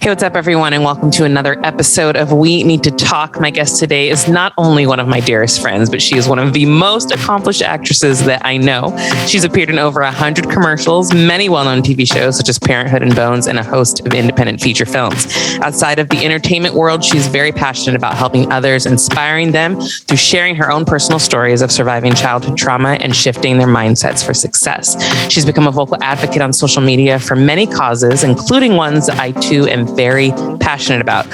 Hey, what's up, everyone, and welcome to another episode of We Need to Talk. My guest today is not only one of my dearest friends, but she is one of the most accomplished actresses that I know. She's appeared in over 100 commercials, many well-known TV shows such as Parenthood and Bones, and a host of independent feature films. Outside of the entertainment world, she's very passionate about helping others, inspiring them through sharing her own personal stories of surviving childhood trauma and shifting their mindsets for success. She's become a vocal advocate on social media for many causes, including ones that I too am very passionate about.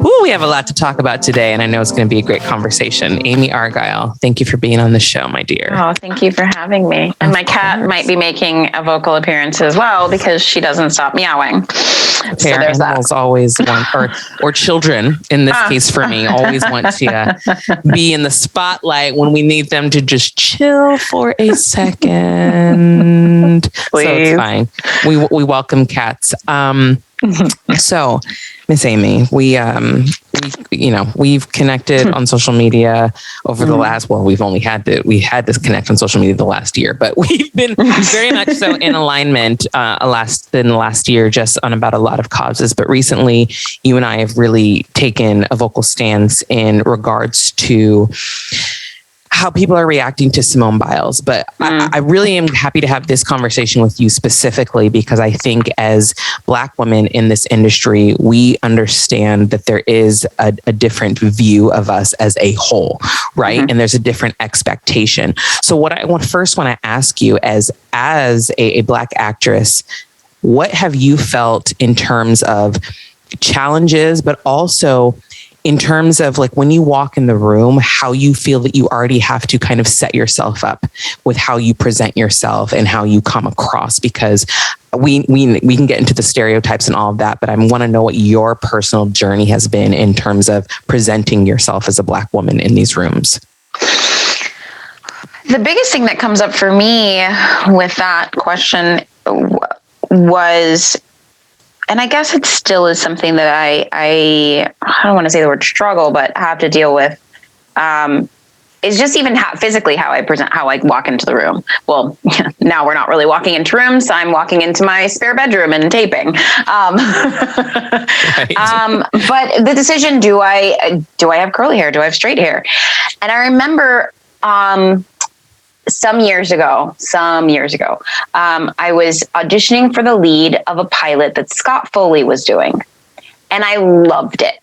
Ooh, we have a lot to talk about today, and I know it's going to be a great conversation. Amy Argyle, thank you for being on the show, my dear. Oh, thank you for having me. And my cat might be making a vocal appearance as well because she doesn't stop meowing. So there's animals that. Always want, or children in this case for me, always want to be in the spotlight when we need them to just chill for a second. Please. So it's fine. We welcome cats. So, Miss Amy, we've connected on social media over the last, we had this connect on social media the last year, but we've been very much so in alignment in the last year, just on about a lot of causes. But recently, you and I have really taken a vocal stance in regards to how people are reacting to Simone Biles. But I really am happy to have this conversation with you specifically because I think as Black women in this industry, we understand that there is a different view of us as a whole, right? Mm-hmm. And there's a different expectation. So what I want to ask you as a Black actress, what have you felt in terms of challenges, but also in terms of like when you walk in the room, how you feel that you already have to kind of set yourself up with how you present yourself and how you come across, because we can get into the stereotypes and all of that, but I want to know what your personal journey has been in terms of presenting yourself as a Black woman in these rooms. The biggest thing that comes up for me with that question was, and I guess it still is something that I don't want to say the word struggle, but have to deal with, is just even physically how I present, how I walk into the room. Well, now we're not really walking into rooms. I'm walking into my spare bedroom and taping. Right. But the decision, do I have curly hair? Do I have straight hair? And I remember, some years ago, I was auditioning for the lead of a pilot that Scott Foley was doing, and I loved it.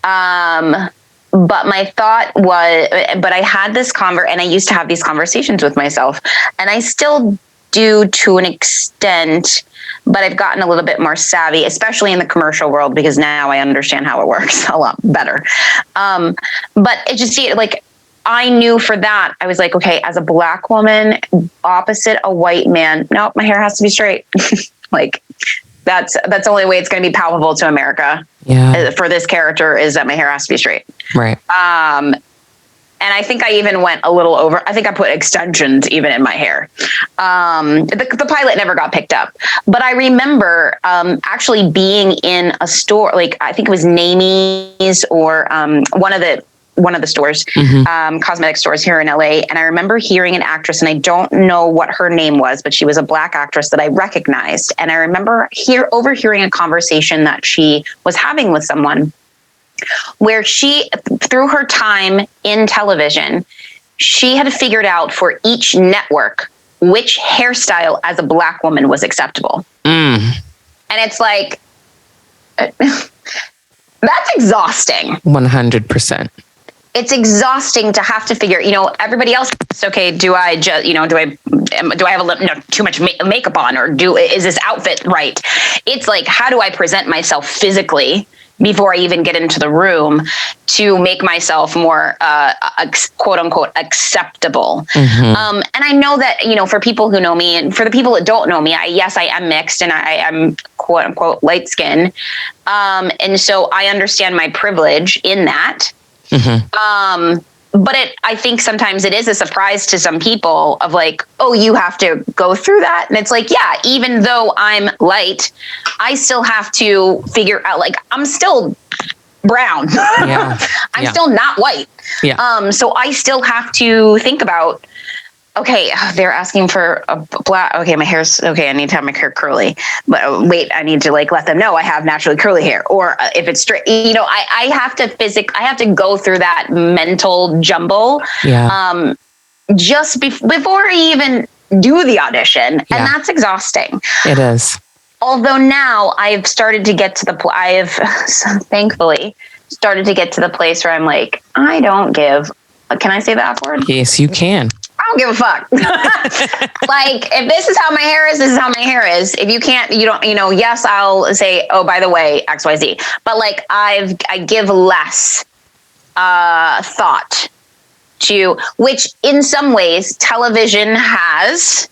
But my thought was, but I had this and I used to have these conversations with myself, and I still do to an extent, but I've gotten a little bit more savvy, especially in the commercial world, because now I understand how it works a lot better. But it just I knew for that, I was like, okay, as a Black woman opposite a white man, nope, my hair has to be straight. That's the only way it's going to be palpable to America. Yeah. For this character is that my hair has to be straight. Right. And I think I even went a little over. I think I put extensions even in my hair. The pilot never got picked up, but I remember actually being in a store, I think it was Namie's or one of the stores, cosmetic stores here in LA. And I remember hearing an actress, and I don't know what her name was, but she was a Black actress that I recognized. And I remember overhearing a conversation that she was having with someone where she, through her time in television, she had figured out for each network which hairstyle as a Black woman was acceptable. And it's like, that's exhausting. 100%. It's exhausting to have to figure, everybody else, it's okay. Do I just, do I have too much makeup on, or is this outfit right? It's like, how do I present myself physically before I even get into the room to make myself more, quote unquote, acceptable. And I know that, for people who know me and for the people that don't know me, I am mixed and I am quote unquote light skin. And so I understand my privilege in that. But I think sometimes it is a surprise to some people of like, oh, you have to go through that. And it's like, yeah, even though I'm light, I still have to figure out, I'm still brown. Yeah. I'm still not white. Yeah. So I still have to think about, Okay, they're asking for a black. Okay, my hair's okay. I need to have my hair curly, but wait, I need to like let them know I have naturally curly hair. Or if it's straight, I have to I have to go through that mental jumble. Yeah. Just before I even do the audition, and that's exhausting. It is. Although now I've started to get to the I have thankfully started to get to the place where I'm like, I don't give. Can I say that word? Yes, you can. I don't give a fuck. Like, if this is how my hair is, this is how my hair is. If you can't, you don't, yes, I'll say, oh, by the way, XYZ. But like, I give less thought to, which in some ways television has,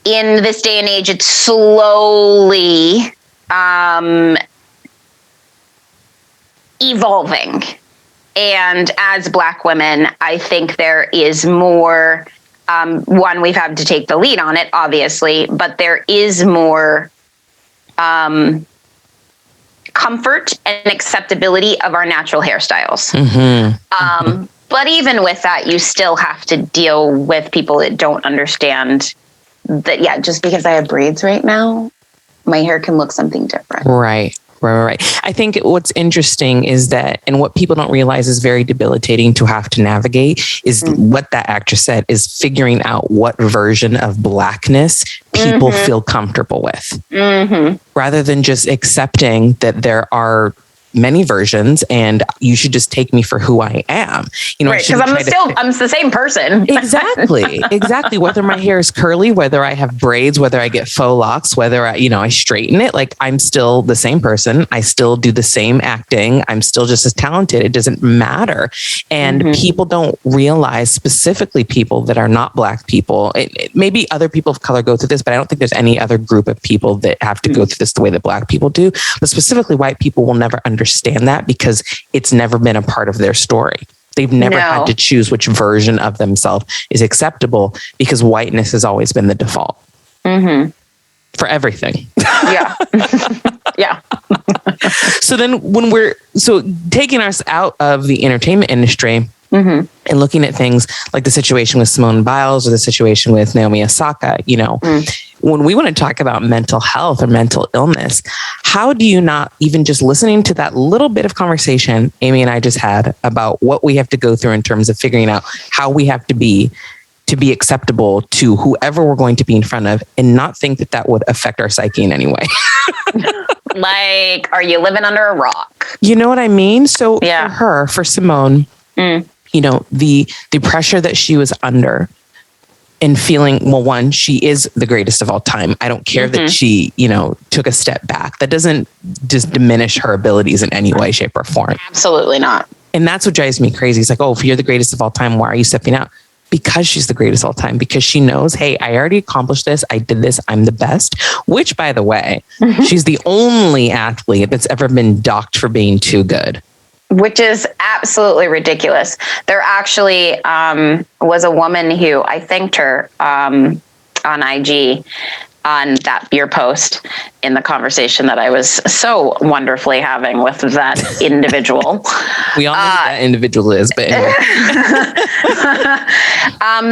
in this day and age, it's slowly evolving. And as Black women, I think there is more, one, we've had to take the lead on it, obviously, but there is more comfort and acceptability of our natural hairstyles. Mm-hmm. But even with that, you still have to deal with people that don't understand that, just because I have braids right now, my hair can look something different. Right. I think what's interesting is that, and what people don't realize is very debilitating to have to navigate, is what that actress said, is figuring out what version of Blackness people feel comfortable with, rather than just accepting that there are many versions and you should just take me for who I am. Right, because I'm the same person. Exactly. Whether my hair is curly, whether I have braids, whether I get faux locks, whether I straighten it, like I'm still the same person. I still do the same acting. I'm still just as talented. It doesn't matter. And people don't realize, specifically people that are not Black people, maybe other people of color go through this, but I don't think there's any other group of people that have to go through this the way that Black people do. But specifically white people will never understand that because it's never been a part of their story. They've never had to choose which version of themselves is acceptable because whiteness has always been the default for everything. Yeah. Yeah. So then when taking us out of the entertainment industry and looking at things like the situation with Simone Biles or the situation with Naomi Osaka, when we want to talk about mental health or mental illness, how do you not, even just listening to that little bit of conversation Amy and I just had about what we have to go through in terms of figuring out how we have to be acceptable to whoever we're going to be in front of, and not think that would affect our psyche in any way? Like, are you living under a rock? You know what I mean? So for Simone, the pressure that she was under and feeling, well, one, she is the greatest of all time. I don't care that she, took a step back. That doesn't just diminish her abilities in any way, shape, or form. Absolutely not. And that's what drives me crazy. It's like, oh, if you're the greatest of all time, why are you stepping out? Because she's the greatest of all time. Because she knows, hey, I already accomplished this. I did this. I'm the best. Which, by the way, she's the only athlete that's ever been docked for being too good. Which is absolutely ridiculous. There actually was a woman who I thanked her on IG on your post in the conversation that I was so wonderfully having with that individual. We all know who that individual is, but anyway.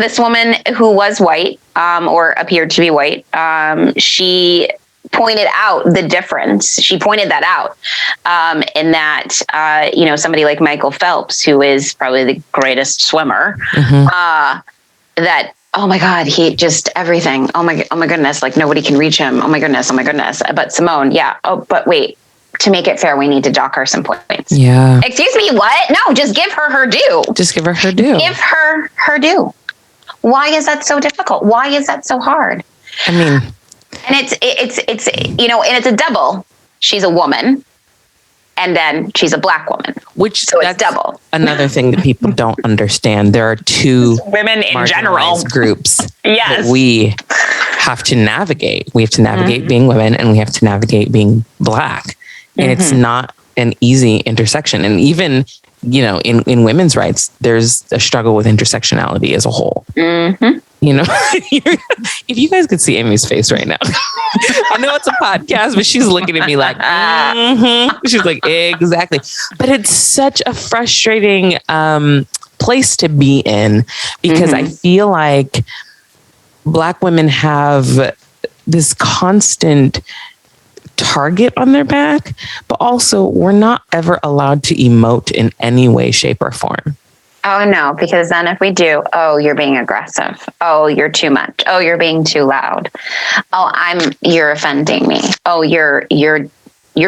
This woman who was white or appeared to be white, she pointed out the difference. She pointed that out in that, somebody like Michael Phelps, who is probably the greatest swimmer, that, oh my God, he just everything. Oh my goodness. Like nobody can reach him. Oh my goodness. But Simone, yeah. Oh, but wait, to make it fair, we need to dock her some points. Yeah. Excuse me. What? No, just give her her due. Just give her her due. Give her her due. Why is that so difficult? Why is that so hard? I mean, and it's and it's a double. She's a woman, and then she's a Black woman. So it's double. Another thing that people don't understand. There are two women in general groups that we have to navigate. We have to navigate being women, and we have to navigate being Black. And it's not an easy intersection. And even, in women's rights, there's a struggle with intersectionality as a whole. If you guys could see Amy's face right now, I know it's a podcast, but she's looking at me like, she's like, exactly. But it's such a frustrating place to be in, because I feel like Black women have this constant target on their back, but also we're not ever allowed to emote in any way, shape, or form. Oh no, because then if we do, oh, you're being aggressive. Oh, you're too much. Oh, you're being too loud. Oh, you're offending me. Oh, you're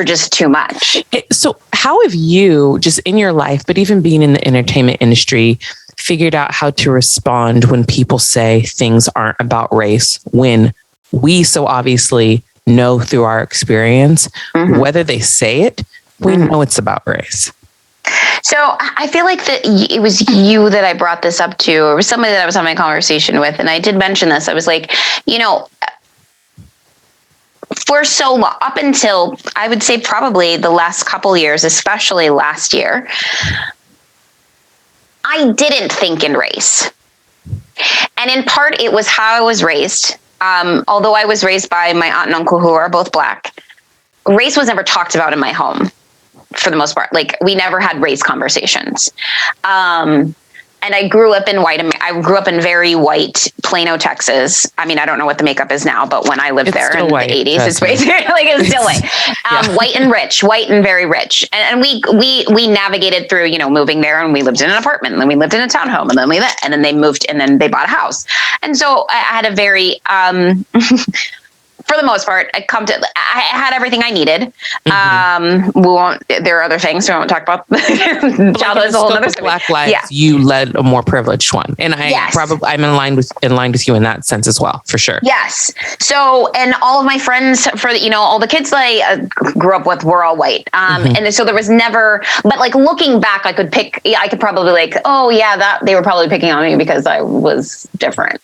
just too much. So how have you, just in your life, but even being in the entertainment industry, figured out how to respond when people say things aren't about race, when we so obviously know through our experience, whether they say it, we know it's about race? So I feel like that it was you that I brought this up to, or it was somebody that I was having a conversation with. And I did mention this. I was like, for so long, up until I would say probably the last couple years, especially last year, I didn't think in race. And in part, it was how I was raised. Although I was raised by my aunt and uncle who are both Black, race was never talked about in my home. For the most part, like we never had race conversations. And I grew up in I grew up in very white Plano, Texas. I mean, I don't know what the makeup is now, but when I lived there in white, the 80s, it's basically like it's still white. White and rich, white and very rich. And we navigated through, moving there, and we lived in an apartment, and then we lived in a townhome, and then they moved, and then they bought a house. And so I had a very for the most part, I had everything I needed. There are other things, so I won't talk about childhood is a whole other story. Black lives, you led a more privileged one. And I'm in line with you in that sense as well, for sure. Yes. So, and all of my friends all the kids that I grew up with were all white. And so there was never, but like looking back, I could probably like, oh yeah, that they were probably picking on me because I was different.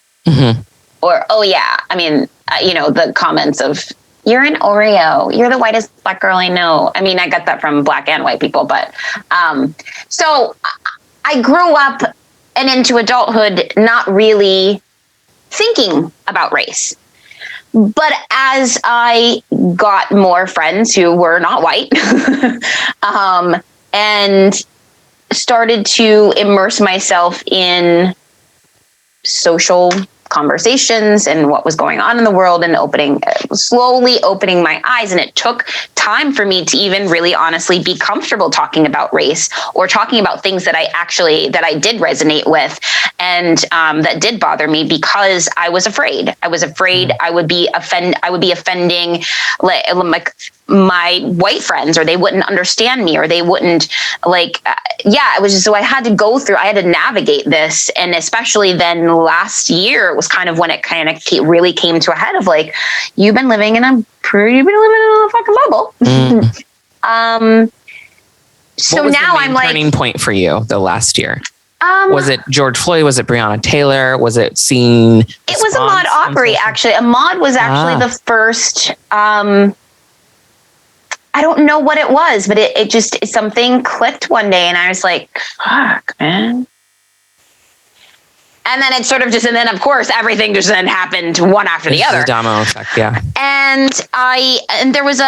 Or, oh yeah, I mean, the comments of, you're an Oreo, you're the whitest Black girl I know. I mean, I got that from Black and white people, but so I grew up and into adulthood not really thinking about race. But as I got more friends who were not white and started to immerse myself in social conversations and what was going on in the world, and slowly opening my eyes. And it took time for me to even really honestly be comfortable talking about race or talking about things that I did resonate with and that did bother me, because I was afraid. I would be offending like my white friends, or they wouldn't understand me, or they wouldn't it was just, so I had to navigate this. And especially then last year, it was kind of when it kind of really came to a head of like, you've been living in a fucking bubble. So now I'm like, turning point for you the last year. Was it George Floyd? Was it Breonna Taylor? Was it seeing? It was Ahmaud Arbery, actually. Ahmaud was actually the first. I don't know what it was, but it just, something clicked one day, and I was like, fuck, man. And then it sort of just, and then of course everything just then happened one after the other. Domino effect, yeah. And there was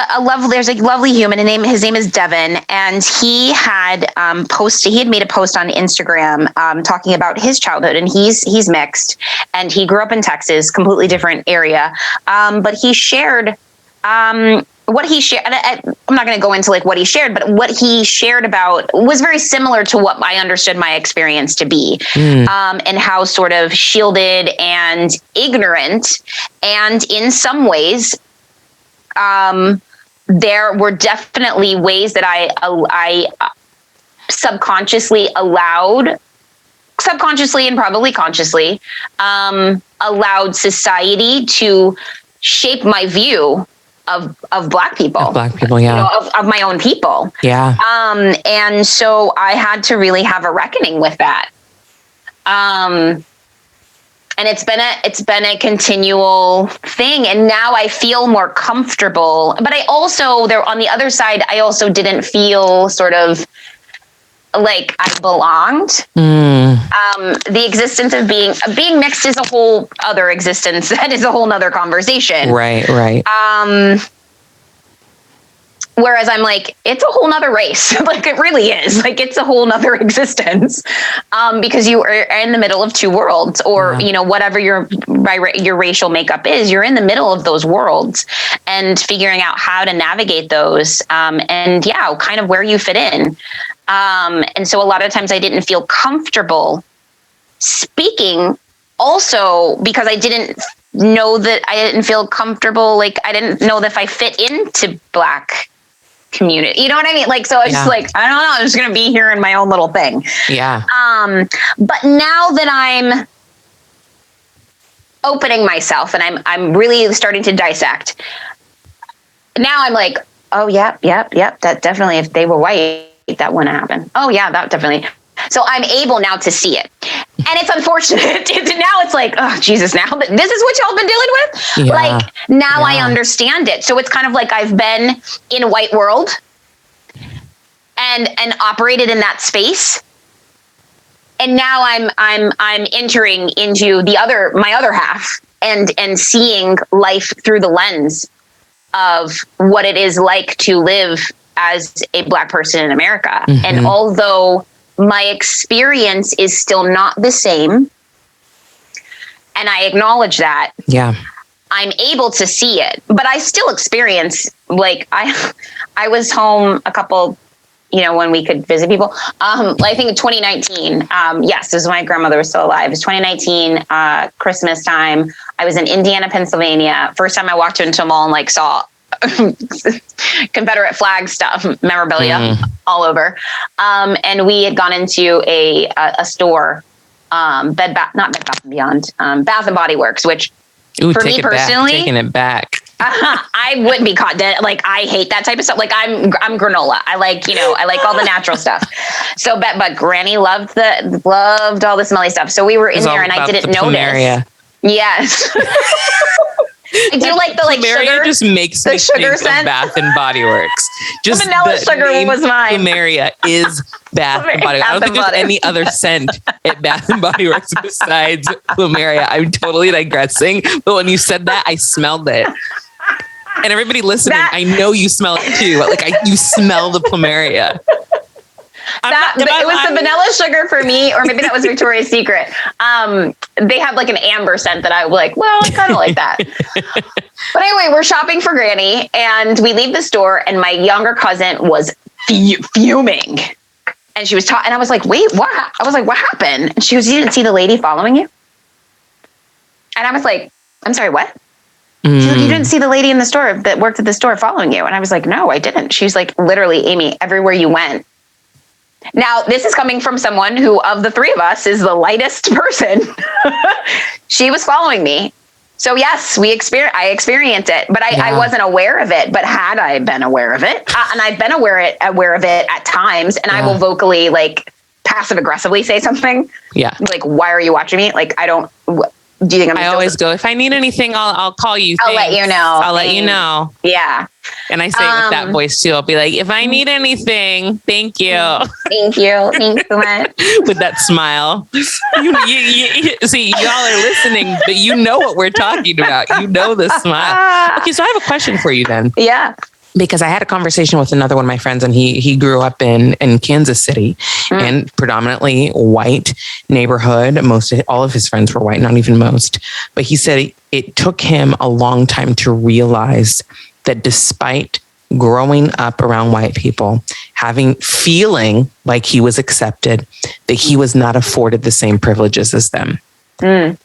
there's a lovely human, his name is Devin, and he had made a post on Instagram talking about his childhood, and he's mixed, and he grew up in Texas, completely different area. But he shared what he shared, and I'm not going to go into like what he shared, but what he shared about was very similar to what I understood my experience to be, and how sort of shielded and ignorant, and in some ways, there were definitely ways that I subconsciously and probably consciously, allowed society to shape my view of Black people, yeah, of my own people. Yeah. And so I had to really have a reckoning with that. And it's been a continual thing. And now I feel more comfortable, but I also, on the other side, I also didn't feel sort of like I belonged. The existence of being mixed is a whole other existence. That is a whole nother conversation. Right. Whereas I'm like, it's a whole nother race. Like it really is. Like it's a whole nother existence, because you are in the middle of two worlds, or whatever your racial makeup is. You're in the middle of those worlds, and figuring out how to navigate those, and kind of where you fit in. And so a lot of times I didn't feel comfortable speaking, also because I didn't know that I didn't feel comfortable. Like I didn't know that if I fit into Black community, you know what I mean? Like, so I was just like, I don't know, I'm just going to be here in my own little thing. Yeah. But now that I'm opening myself and I'm really starting to dissect, now I'm like, oh, yep. That definitely, if they were white, that wouldn't happen. Oh yeah, that definitely. So I'm able now to see it. And it's unfortunate. Now it's like, oh, Jesus, now this is what y'all been dealing with? Yeah. Like, now I understand it. So it's kind of like I've been in a white world and operated in that space. And now I'm entering into my other half and seeing life through the lens of what it is like to live as a Black person in America. Mm-hmm. And although my experience is still not the same, and I acknowledge that. Yeah. I'm able to see it, but I still experience, like, I was home a couple, when we could visit people. I think in 2019, yes, this was when my grandmother was still alive. It was 2019, Christmas time. I was in Indiana, Pennsylvania. First time I walked into a mall and like saw Confederate flag stuff, memorabilia all over. And we had gone into a store, not Bed Bath and Beyond, Bath and Body Works, which for me personally, taking it back. I wouldn't be caught dead. Like I hate that type of stuff. Like I'm granola. I like, I like all the natural stuff. So, but Granny loved all the smelly stuff. So we were in there and I didn't notice. Yes. I do like the sugar. Just makes the sugar scent. Bath and Body Works. Just vanilla sugar was mine. Plumeria is Bath and Body Works. I don't think there's any other scent at Bath and Body Works besides Plumeria. I'm totally digressing, but when you said that, I smelled it. And everybody listening, I know you smell it too. Like you smell the Plumeria. It was the vanilla sugar for me, or maybe that was Victoria's Secret. They have like an amber scent that I was like, well, I kind of like that. But anyway, we're shopping for Granny and we leave the store and my younger cousin was fuming. And she was talking, and I was like, wait, what? I was like, what happened? And she was, you didn't see the lady following you? And I was like, I'm sorry, what? She's like, you didn't see the lady in the store that worked at the store following you? And I was like, no, I didn't. She's like, literally, Amy, everywhere you went. Now, this is coming from someone who, of the three of us, is the lightest person. She was following me. So yes, I experienced it, but I wasn't aware of it. But had I been aware of it, and I've been aware of it at times, and I will vocally, like, passive aggressively say something. Yeah. Like, why are you watching me? Like, I don't... Do you think I always go, if I need anything, I'll call you. I'll let you know. I'll let you know. Yeah. And I say it with that voice too. I'll be like, if I need anything, thank you. Thank you. Thanks so much. With that smile. You see, y'all are listening, but you know what we're talking about. You know the smile. Okay, so I have a question for you then. Yeah. Because I had a conversation with another one of my friends, and he grew up in Kansas City, and predominantly white neighborhood. All of his friends were white, not even most. But he said it took him a long time to realize that despite growing up around white people, feeling like he was accepted, that he was not afforded the same privileges as them. And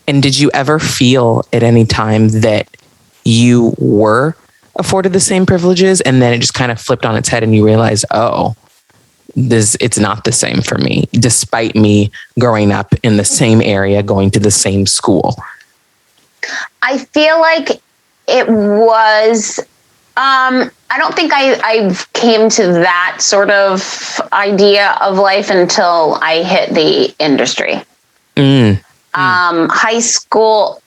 did you ever feel at any time that you were afforded the same privileges, and then it just kind of flipped on its head and you realize, it's not the same for me, despite me growing up in the same area, going to the same school? I feel like it was, I don't think I came to that sort of idea of life until I hit the industry. High school,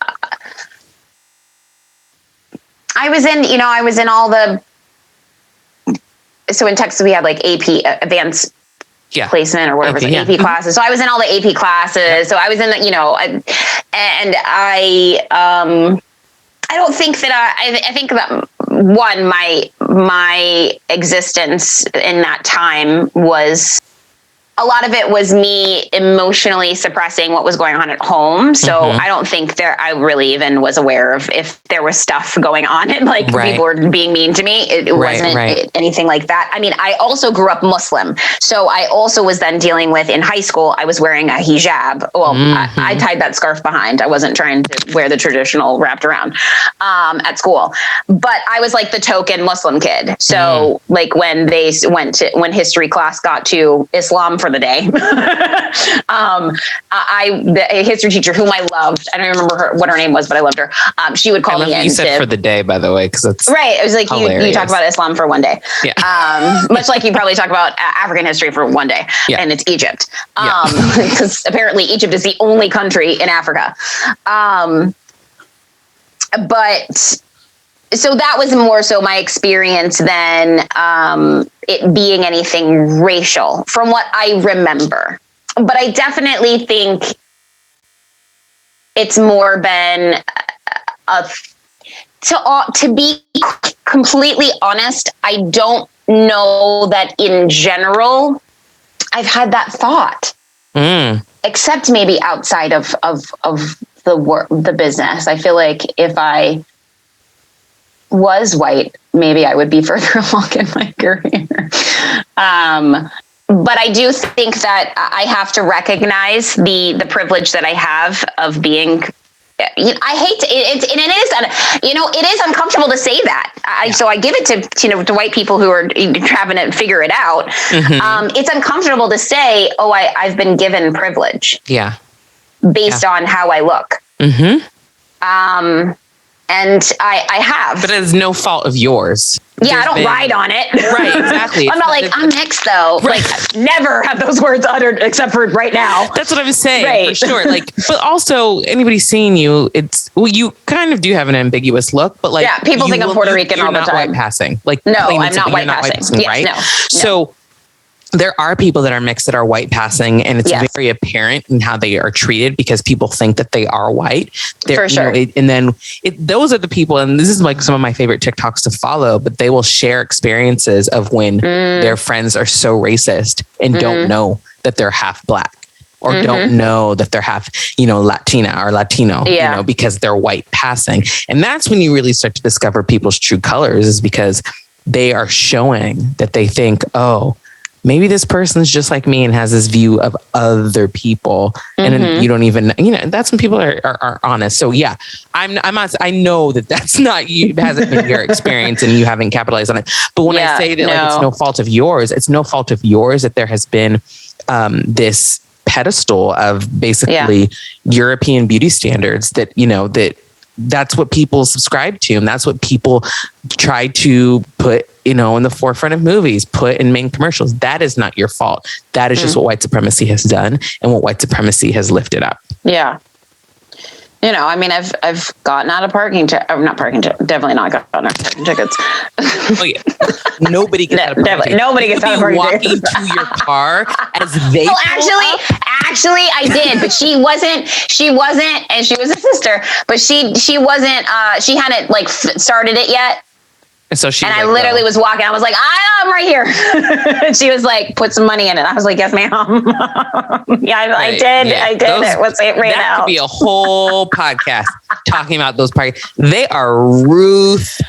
I was in all the, so in Texas we had like AP, advanced placement or whatever, AP, AP classes. So I was in all the AP classes. So I was in the, and I don't think that I think that one, my existence in that time was, a lot of it was me emotionally suppressing what was going on at home. So I don't think I really even was aware of if there was stuff going on and like people were being mean to me. It wasn't anything like that. I mean, I also grew up Muslim. So I also was then dealing with, in high school, I was wearing a hijab. Well, I tied that scarf behind. I wasn't trying to wear the traditional wrapped around at school. But I was like the token Muslim kid. So like when when history class got to Islam for the day, the history teacher whom I loved, I don't remember what her name was, but I loved her. She would call me in. You said for the day, by the way, because it's right. It was like you talk about Islam for one day, much like you probably talk about African history for one day, and it's Egypt, because apparently Egypt is the only country in Africa. But so that was more so my experience than it being anything racial from what I remember. But I definitely think it's more been to be completely honest, I don't know that in general I've had that thought. Except maybe outside of the business. I feel like if I was white, maybe I would be further along in my career. But I do think that I have to recognize the privilege that I have of being, I hate to, it is uncomfortable to say that. So I give it to white people who are having to figure it out. It's uncomfortable to say, oh, I've been given privilege. Based on how I look. And I have. But it's no fault of yours. I don't ride on it. Right, exactly. I'm not like, I'm mixed though. Right. Like, never have those words uttered except for right now. That's what I was saying, for sure. Like, but also anybody seeing you, you kind of do have an ambiguous look, but like, people think I'm Puerto Rican all the time. You're not white passing. Like, no, I'm not white passing. Yes, right? No. So there are people that are mixed that are white passing, and it's very apparent in how they are treated because people think that they are white. For sure. And then those are the people, and this is like some of my favorite TikToks to follow, but they will share experiences of when their friends are so racist and don't know that they're half black or don't know that they're half, Latina or Latino, because they're white passing. And that's when you really start to discover people's true colors, is because they are showing that they think, oh, maybe this person's just like me and has this view of other people. And then you don't even, that's when people are honest. So I'm not, I know that that's not you, it hasn't been your experience and you haven't capitalized on it. But when I say that like, it's no fault of yours, it's no fault of yours that there has been this pedestal of basically European beauty standards that, that's what people subscribe to. And that's what people try to put, in the forefront of movies, put in main commercials. That is not your fault. That is just what white supremacy has done and what white supremacy has lifted up. Yeah. I mean, I've gotten out of definitely not gotten out of parking tickets. Oh yeah. Nobody gets out of parking tickets. Nobody gets out of parking tickets. Walking to your car as they actually I did, but she wasn't, and she was a sister, but she wasn't, she hadn't like started it yet. And so I literally was walking. I was like, I'm right here. And she was like, put some money in it. I was like, yes, ma'am. I did. I did. What's it right now? That could be a whole podcast talking about those parties. They are ruthless.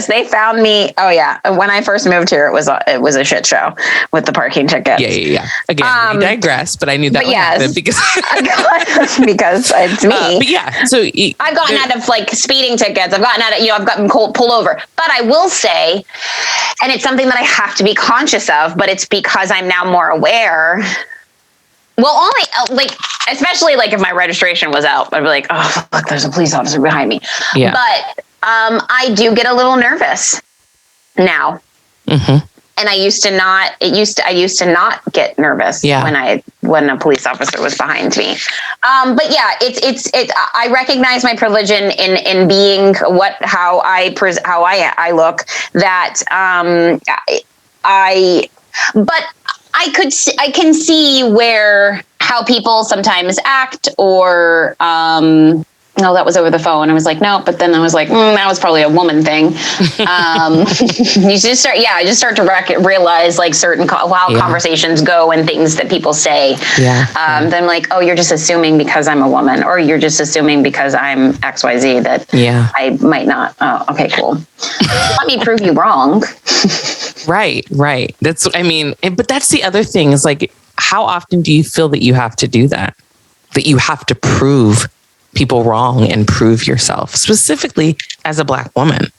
They found me. Oh yeah. When I first moved here, it was a shit show with the parking tickets. Yeah. Again, we digress, but I knew that would happen because because it's me. But yeah, so I've gotten out of like speeding tickets. I've gotten out of, I've gotten pulled over. But I will say, and it's something that I have to be conscious of, but it's because I'm now more aware. Well, only like, especially like if my registration was out, I'd be like, oh, look, there's a police officer behind me. Yeah. But I do get a little nervous now. And I used to not get nervous when a police officer was behind me. But yeah, it's I recognize my privilege in being how I look, that but I can see how people sometimes act or no, that was over the phone. I was like, no, but then I was like, that was probably a woman thing. You just start, I just start to realize like certain conversations go and things that people say. Then I'm like, oh, you're just assuming because I'm a woman, or you're just assuming because I'm XYZ that I might not. Oh, okay, cool. Let me prove you wrong. Right. But that's the other thing is like, how often do you feel that you have to do that? That you have to prove people wrong and prove yourself, specifically as a Black woman?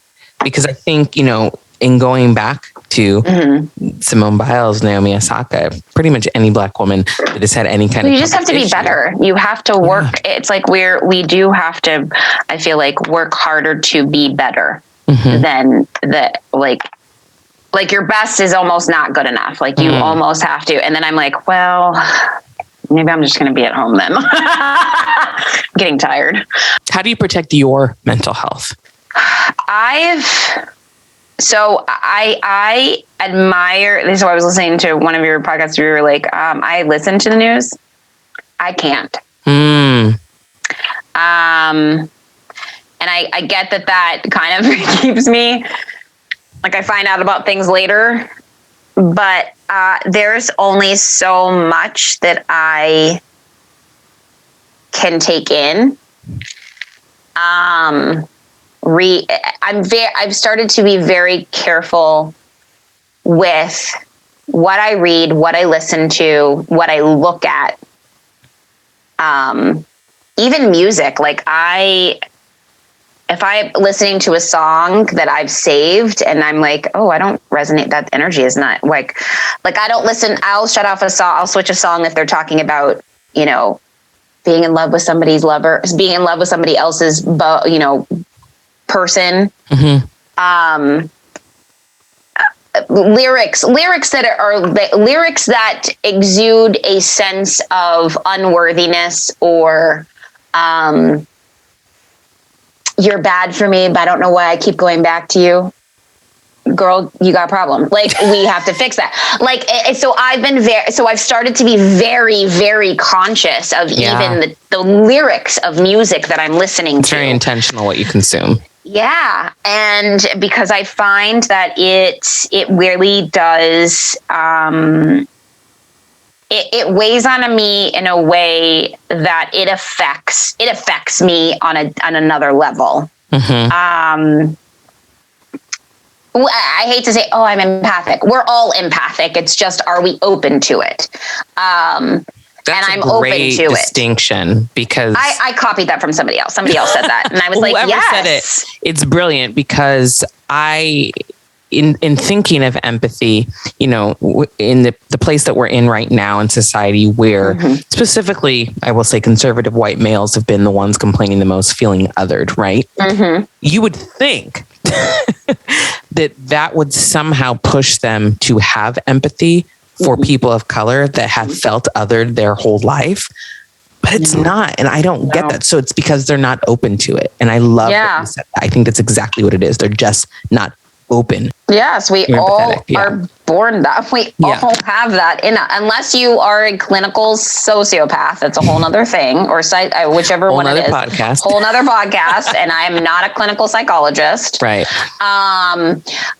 Because I think, in going back to Simone Biles, Naomi Osaka, pretty much any Black woman that has had any kind of... You just have to be better. You have to work. It's like we do have to, I feel like, work harder to be better than like your best is almost not good enough. Like you almost have to. And then I'm like, well, maybe I'm just going to be at home then. I'm getting tired. How do you protect your mental health? I admire, so I was listening to one of your podcasts where you were like, I listen to the news. I can't. And I get that kind of keeps me, like I find out about things later, but there's only so much that I can take in. I've started to be very careful with what I read, what I listen to, what I look at. Even music, like if I'm listening to a song that I've saved and I'm like, oh, I don't resonate. That energy is not like I don't listen. I'll shut off a song. I'll switch a song if they're talking about, being in love with somebody's lover, being in love with somebody else's, person. Lyrics that exude a sense of unworthiness or, you're bad for me, but I don't know why I keep going back to you. Girl, you got a problem. Like, we have to fix that. Like, so I've started to be very, very conscious of even the lyrics of music that I'm listening to. It's very intentional what you consume. Yeah. And because I find that it really does, it weighs on me in a way that it affects me on another level. I hate to say, oh, I'm empathic. We're all empathic. It's just, are we open to it? That's and I'm a great open to distinction because I copied that from somebody else. Somebody else said that, and I was like, yes. Said it, it's brilliant because in thinking of empathy, in the place that we're in right now in society, where specifically, I will say, conservative white males have been the ones complaining the most, feeling othered, right? You would think that would somehow push them to have empathy for people of color that have felt othered their whole life. But it's not. And I don't get that. So it's because they're not open to it. And I love that you said that. I think that's exactly what it is. They're just not open. Yes, we all are born that. We all have that in us. Unless you are a clinical sociopath, that's a whole nother thing, or whichever one it is. Whole nother podcast. And I am not a clinical psychologist. Right.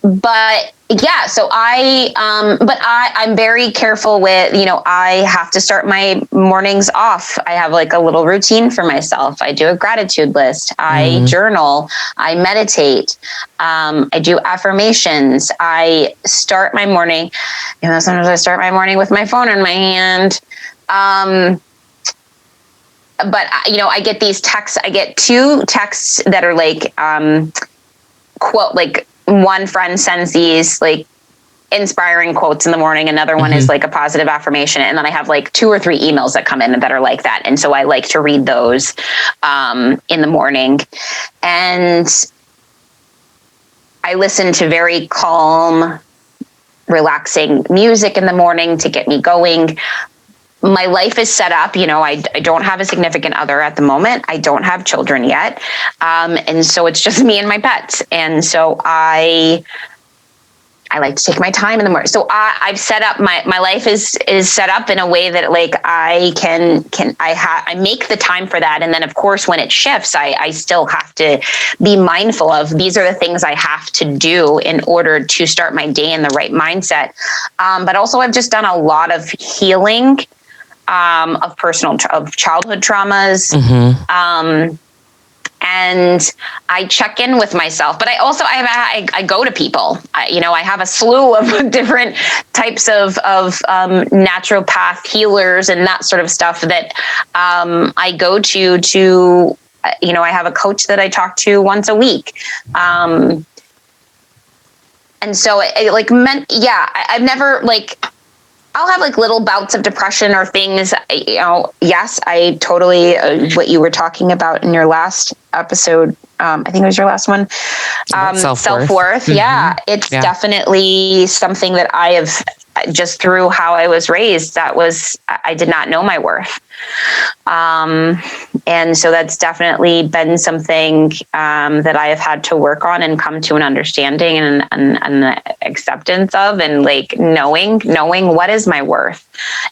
But yeah, so I'm very careful with, I have to start my mornings off. I have like a little routine for myself. I do a gratitude list. I journal. I meditate. I do affirmations. I start my morning, sometimes I start my morning with my phone in my hand. But I get these texts. I get 2 texts that are like, quote, like, one friend sends these like inspiring quotes in the morning. Another one is like a positive affirmation. And then I have like 2 or 3 emails that come in that are like that. And so I like to read those in the morning. And I listen to very calm, relaxing music in the morning to get me going. My life is set up, I don't have a significant other at the moment. I don't have children yet. And so it's just me and my pets. And so I I like to take my time in the morning. So I've set up my life is set up in a way that like I I make the time for that. And then of course, when it shifts, I still have to be mindful of these are the things I have to do in order to start my day in the right mindset. But also I've just done a lot of healing of childhood traumas. And I check in with myself, but I also I go to people. I have a slew of different types of naturopath healers and that sort of stuff that I go to. I have a coach that I talk to once a week. And so I've never I'll have like little bouts of depression or things, yes, I totally, what you were talking about in your last episode, I think it was your last one, self-worth. Yeah. It's definitely something that I have just through how I was raised, I did not know my worth. And so that's definitely been something that I have had to work on and come to an understanding and acceptance of, and like knowing what is my worth.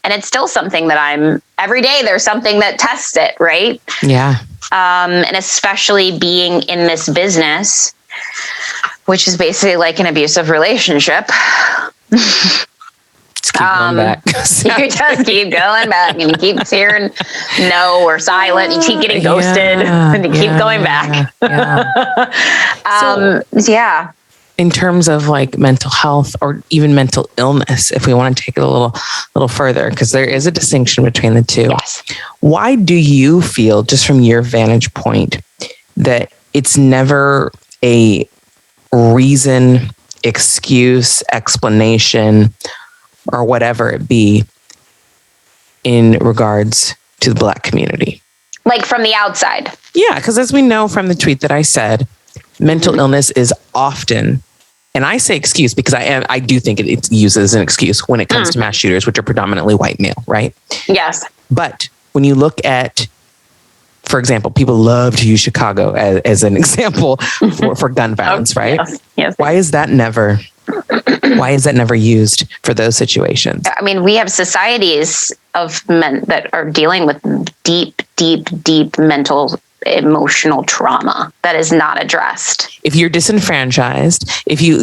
And it's still something that every day there's something that tests it, right? Yeah. And especially being in this business, which is basically like an abusive relationship. Keep going back. You just keep going back, and you keep hearing no or silent. You keep getting ghosted, and you keep going back. In terms of like mental health or even mental illness, if we want to take it a little further, because there is a distinction between the two. Yes. Why do you feel, just from your vantage point, that it's never a reason, excuse, explanation, or whatever it be in regards to the Black community? Like from the outside? Yeah, because as we know from the tweet that I said, mental illness is often, and I say excuse because I do think it's used as an excuse when it comes to mass shooters, which are predominantly white male, right? Yes. But when you look at, for example, people love to use Chicago as an example for gun violence, right? Yes. Why is that never used for those situations? I mean, we have societies of men that are dealing with deep mental, emotional trauma that is not addressed. If you're disenfranchised, if you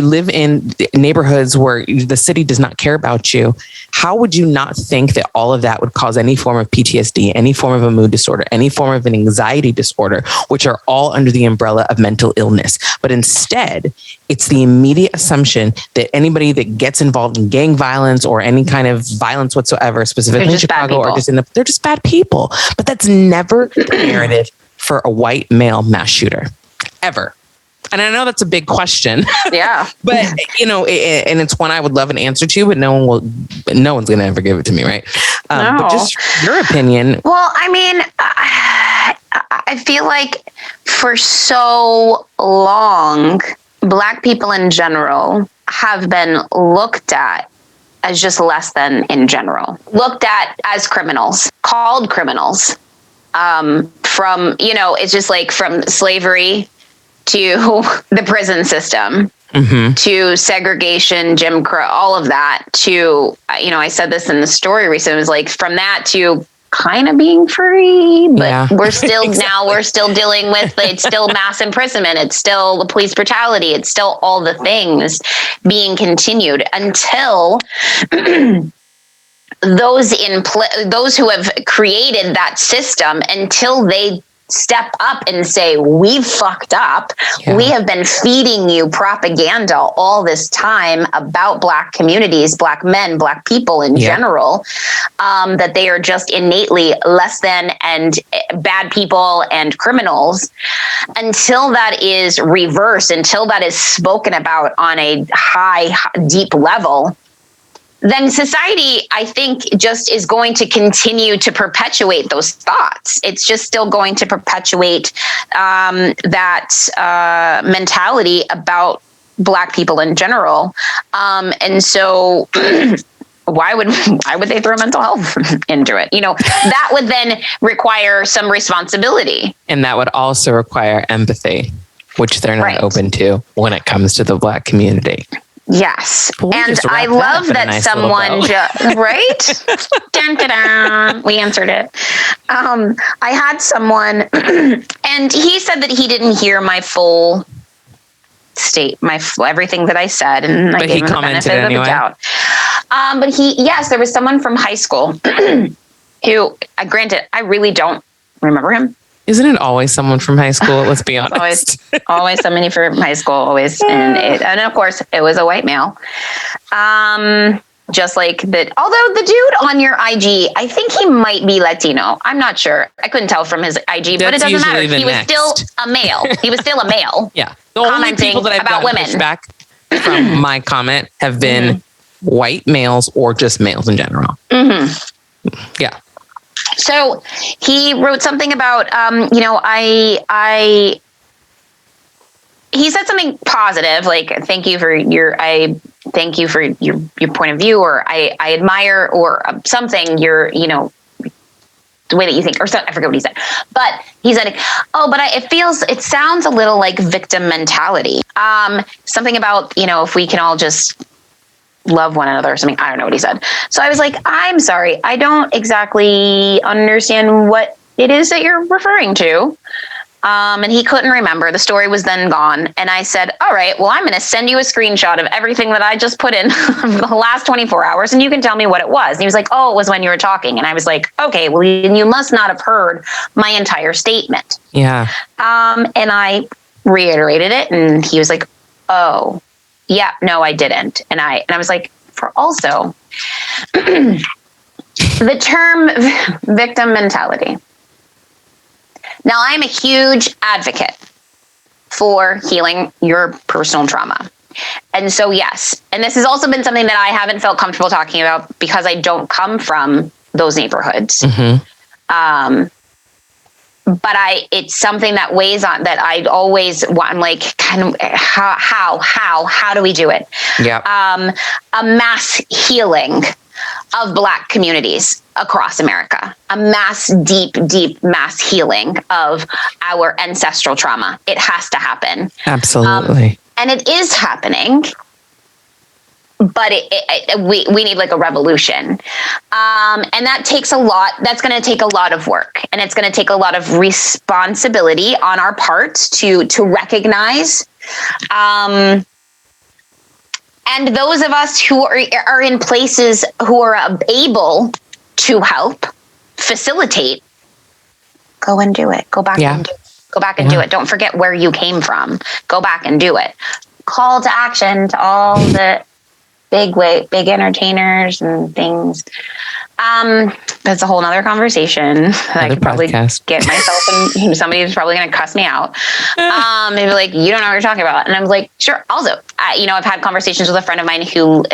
live in neighborhoods where the city does not care about you, how would you not think that all of that would cause any form of PTSD, any form of a mood disorder, any form of an anxiety disorder, which are all under the umbrella of mental illness? But instead, it's the immediate assumption that anybody that gets involved in gang violence or any kind of violence whatsoever, specifically in Chicago, they're just bad people. But that's never the narrative for a white male mass shooter, ever. And I know that's a big question. Yeah. But, and it's one I would love an answer to, but no one's going to ever give it to me, right? No. But just your opinion. Well, I mean, I feel like for so long, Black people in general have been looked at as just less than in general, looked at as criminals, called criminals, from, it's just like from slavery to the prison system, to segregation, Jim Crow, all of that, to, I said this in the story recently, it was like from that to kind of being free, but we're still exactly. Now we're still dealing with, it's still mass imprisonment, it's still the police brutality, it's still all the things being continued until those who have created that system, until they step up and say, we've fucked up. Yeah. We have been feeding you propaganda all this time about Black communities, Black men, Black people in general, that they are just innately less than and bad people and criminals. Until that is reversed, until that is spoken about on a high, deep level, then society, I think, just is going to continue to perpetuate those thoughts. It's just still going to perpetuate that mentality about Black people in general. And so why would they throw mental health into it? That would then require some responsibility. And that would also require empathy, which they're not open to when it comes to the Black community. Yes. Well, and I love that someone right? Dun, dun, dun. We answered it. I had someone and he said that he didn't hear my full state, everything that I said, and I gave him the benefit of the doubt. But there was someone from high school who, granted, I really don't remember him. Isn't it always someone from high school? Let's be honest. always somebody from high school, always. And of course, it was a white male. Just like that. Although the dude on your IG, I think he might be Latino. I'm not sure. I couldn't tell from his IG, but it doesn't matter. He was still a male. He was still a male. Yeah. The only people that I've about women back from my comment have been white males or just males in general. Yeah. So he wrote something about, he said something positive, like, thank you for your point of view, or I admire, or something, the way that you think, or something, I forget what he said, but he said, it sounds a little like victim mentality. Something about, if we can all just love one another or something. I don't know what he said. So I was like, I'm sorry, I don't exactly understand what it is that you're referring to. And he couldn't remember. The story was then gone. And I said, all right, well, I'm going to send you a screenshot of everything that I just put in the last 24 hours, and you can tell me what it was. And he was like, oh, it was when you were talking. And I was like, okay, well, you must not have heard my entire statement. Yeah. And I reiterated it, and he was like, oh, yeah, no, I didn't. And I was like, for also the term victim mentality. Now, I'm a huge advocate for healing your personal trauma. And so, yes, and this has also been something that I haven't felt comfortable talking about because I don't come from those neighborhoods. But it's something that weighs on, that I always want. I'm like, kind of, how do we do it? Yeah. A mass healing of Black communities across America, a deep mass healing of our ancestral trauma. It has to happen. Absolutely. And it is happening, but we need like a revolution. And that takes a lot. That's going to take a lot of work, and it's going to take a lot of responsibility on our parts to recognize, and those of us who are in places who are able to help facilitate, go and do it. Go back and do it. Go back and do it. Don't forget where you came from. Go back and do it. Call to action to all the big entertainers and things. That's a whole nother conversation. I could probably get myself in. Somebody's probably going to cuss me out. They'd be like, you don't know what you're talking about. And I'm like, sure. Also, I've had conversations with a friend of mine who,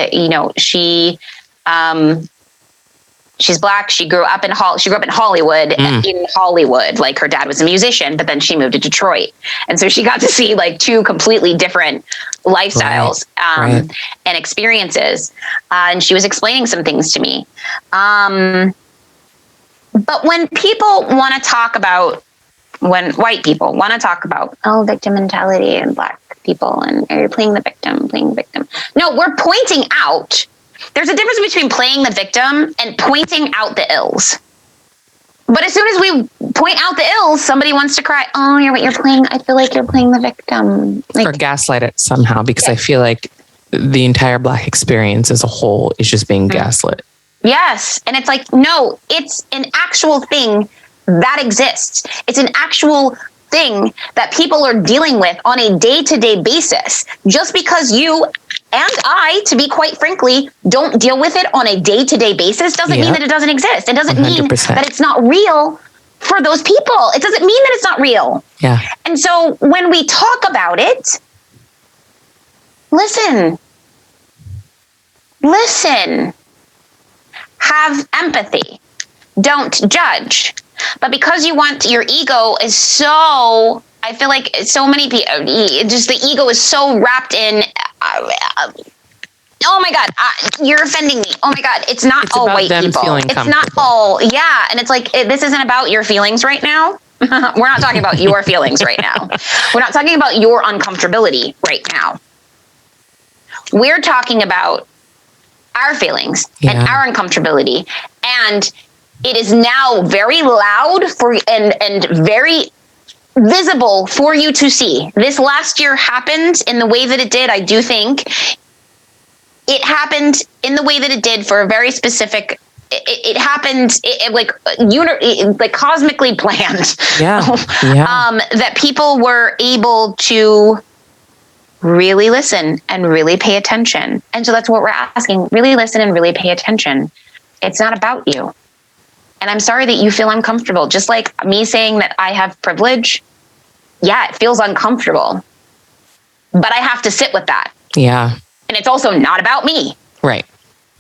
she's Black. She grew up in Hollywood. In Hollywood, like her dad was a musician, but then she moved to Detroit, and so she got to see like two completely different lifestyles and experiences. And she was explaining some things to me. But when people want to talk about, when white people want to talk about, victim mentality and Black people, and you're playing the victim. No, we're pointing out. There's a difference between playing the victim and pointing out the ills. But as soon as we point out the ills, somebody wants to cry, oh, you're playing, I feel like you're playing the victim. Or gaslight it somehow, because I feel like the entire Black experience as a whole is just being gaslit. Yes. And it's like, no, it's an actual thing that exists. It's an actual thing that people are dealing with on a day-to-day basis. Just because you and I, to be quite frankly, don't deal with it on a day-to-day basis doesn't mean that it doesn't exist. It doesn't 100%. Mean that it's not real for those people. It doesn't mean that it's not real. Yeah. And so when we talk about it, listen, have empathy, don't judge. But because your ego is so, I feel like so many people, just the ego is so wrapped in, oh my God, you're offending me. Oh my God, it's not all white people. It's not all, and it's like, this isn't about your feelings right now. We're not talking about your feelings right now. We're not talking about your uncomfortability right now. We're talking about our feelings and our uncomfortability. And it is now very loud and very visible for you to see. This last year happened in the way that it did. I do think it happened in the way that it did for a very specific. It happened like cosmically planned. That people were able to really listen and really pay attention. And so that's what we're asking. Really listen and really pay attention. It's not about you. And I'm sorry that you feel uncomfortable. Just like me saying that I have privilege. Yeah, it feels uncomfortable. But I have to sit with that. Yeah. And it's also not about me. Right.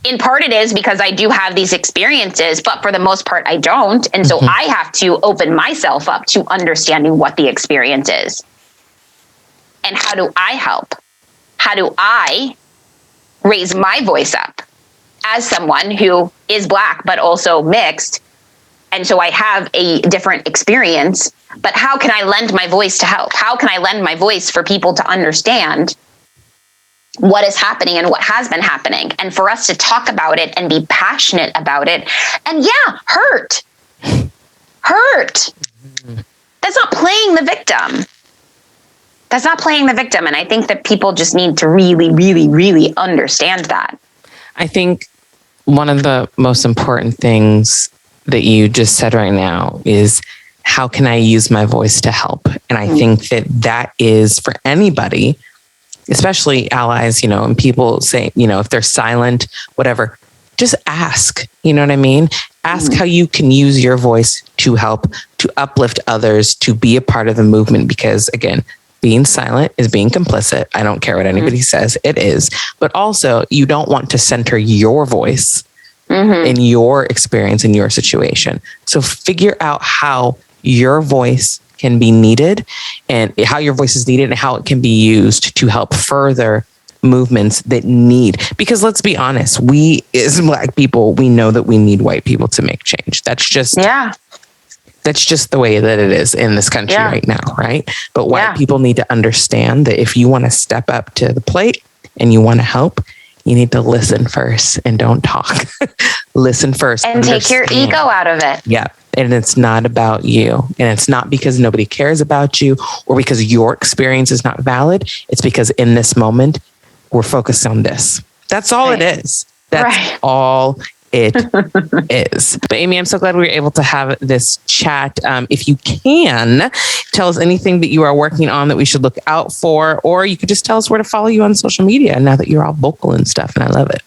In part it is because I do have these experiences, but for the most part I don't. And so I have to open myself up to understanding what the experience is. And how do I help? How do I raise my voice up as someone who is Black, but also mixed? And so I have a different experience, but how can I lend my voice to help? How can I lend my voice for people to understand what is happening and what has been happening? And for us to talk about it and be passionate about it. And hurt. That's not playing the victim. And I think that people just need to really, really, really understand that. I think one of the most important things that you just said right now is, how can I use my voice to help? And I think that is for anybody, especially allies, and people say, if they're silent, whatever, just ask, you know what I mean? Ask how you can use your voice to help, to uplift others, to be a part of the movement. Because again, being silent is being complicit. I don't care what anybody says, it is. But also, you don't want to center your voice in your experience, in your situation. So figure out how your voice can be needed, and how your voice is needed, and how it can be used to help further movements that need. Because let's be honest, we as Black people, we know that we need white people to make change. That's just the way that it is in this country right now, right? But white people need to understand that if you want to step up to the plate and you want to help, you need to listen first and don't talk. Listen first. And take your ego out of it. Yeah. And it's not about you. And it's not because nobody cares about you or because your experience is not valid. It's because in this moment, we're focused on this. That's all it is. That's all it is. But Amy, I'm so glad we were able to have this chat. If you can, tell us anything that you are working on that we should look out for, or you could just tell us where to follow you on social media now that you're all vocal and stuff, and I love it.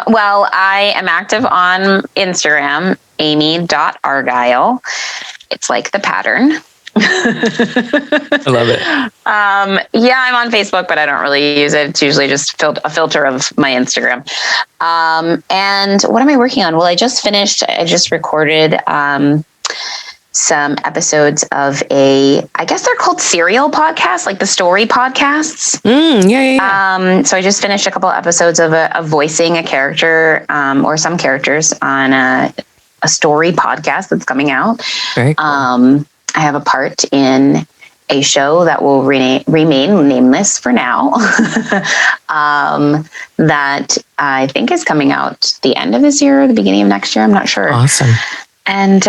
Well, I am active on Instagram, amy.argyle. It's like the pattern. I love it. I'm on Facebook, but I don't really use it. It's usually just a filter of my Instagram. And what am I working on? Well, I just recorded some episodes of I guess they're called serial podcasts, like the story podcasts. So I just finished a couple of episodes of voicing a character or some characters on a story podcast that's coming out. Very cool. I have a part in a show that will remain nameless for now. That I think is coming out the end of this year or the beginning of next year. I'm not sure. Awesome. And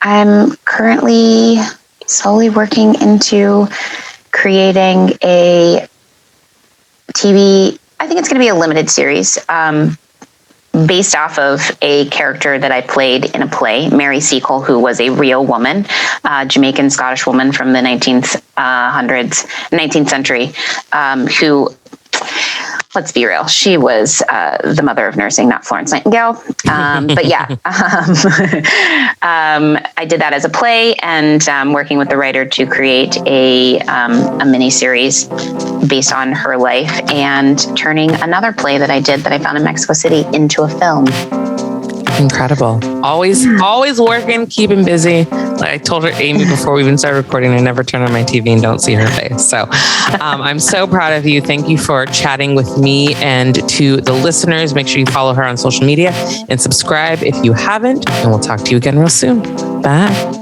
I'm currently slowly working into creating a TV. I think it's going to be a limited series based off of a character that I played in a play, Mary Seacole, who was a real woman, Jamaican Scottish woman from the 19th century, who, let's be real, she was the mother of nursing, not Florence Nightingale. But I did that as a play, and working with the writer to create a mini series based on her life, and turning another play that I did that I found in Mexico City into a film. Incredible. Always working, keeping busy. Like I told her, Amy, before we even started recording, I never turn on my TV and don't see her face. So I'm so proud of you. Thank you for chatting with me. And to the listeners, make sure you follow her on social media and subscribe if you haven't. And we'll talk to you again real soon. Bye.